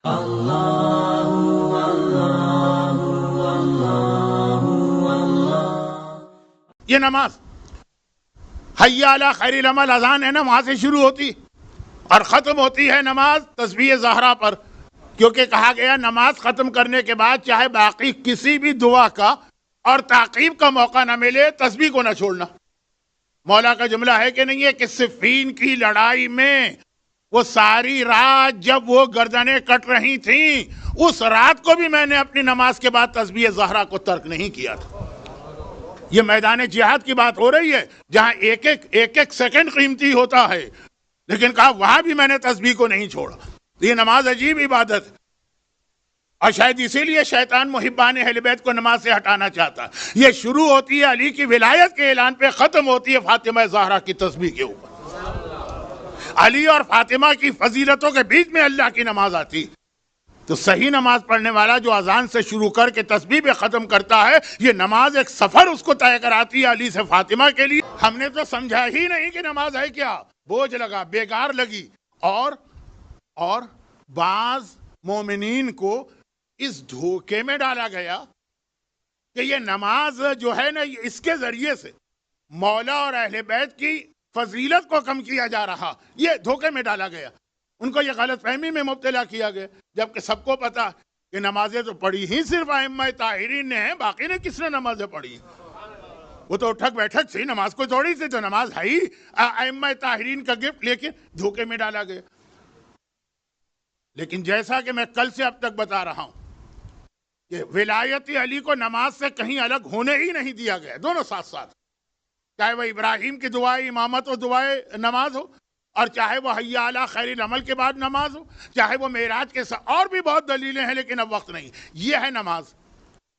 یہ نماز حی علی خیر العمل اذان ہے نا، وہاں سے شروع ہوتی اور ختم ہوتی ہے نماز تسبیح زہرا پر، کیونکہ کہا گیا نماز ختم کرنے کے بعد چاہے باقی کسی بھی دعا کا اور تعقیب کا موقع نہ ملے، تسبیح کو نہ چھوڑنا۔ مولا کا جملہ ہے کہ نہیں ہے کہ صفین کی لڑائی میں وہ ساری رات جب وہ گردنیں کٹ رہی تھیں، اس رات کو بھی میں نے اپنی نماز کے بعد تسبیح زہرا کو ترک نہیں کیا تھا۔ یہ میدان جہاد کی بات ہو رہی ہے جہاں ایک ایک سیکنڈ قیمتی ہوتا ہے، لیکن کہا وہاں بھی میں نے تسبیح کو نہیں چھوڑا۔ یہ نماز عجیب عبادت ہے، اور شاید اسی لیے شیطان محبان اہل بیت کو نماز سے ہٹانا چاہتا ہے۔ یہ شروع ہوتی ہے علی کی ولایت کے اعلان پہ، ختم ہوتی ہے فاطمہ زہرا کی تسبیح کے اوپر۔ علی اور فاطمہ کی فضیلتوں کے بیچ میں اللہ کی نماز آتی، تو صحیح نماز پڑھنے والا جو اذان سے شروع کر کے تسبیح پہ ختم کرتا ہے، یہ نماز ایک سفر اس کو طے کراتی ہے علی سے فاطمہ کے لیے۔ ہم نے تو سمجھا ہی نہیں کہ نماز ہے کیا، بوجھ لگا، بیکار لگی، اور بعض مومنین کو اس دھوکے میں ڈالا گیا کہ یہ نماز جو ہے نا، اس کے ذریعے سے مولا اور اہل بیت کی فضیلت کو کم کیا جا رہا، یہ دھوکے میں ڈالا گیا، ان کو یہ غلط فہمی میں مبتلا کیا گیا، جبکہ سب کو پتا کہ نمازیں تو پڑھی ہی صرف ائمہ طاہرین نے ہیں، باقی نے کس نے نمازیں پڑھی؟ وہ تو اٹھک بیٹھک تھی، نماز کو تھوڑی سی، تو نماز ہے ہی ائمہ طاہرین کا گفٹ، لیکن دھوکے میں ڈالا گیا۔ لیکن جیسا کہ میں کل سے اب تک بتا رہا ہوں کہ ولایت علی کو نماز سے کہیں الگ ہونے ہی نہیں دیا گیا، دونوں ساتھ ساتھ، چاہے وہ ابراہیم کی دعائے امامت و دعائے نماز ہو، اور چاہے وہ حی علی خیر العمل کے بعد نماز ہو، چاہے وہ معراج کے ساتھ، اور بھی بہت دلیلیں ہیں لیکن اب وقت نہیں۔ یہ ہے نماز۔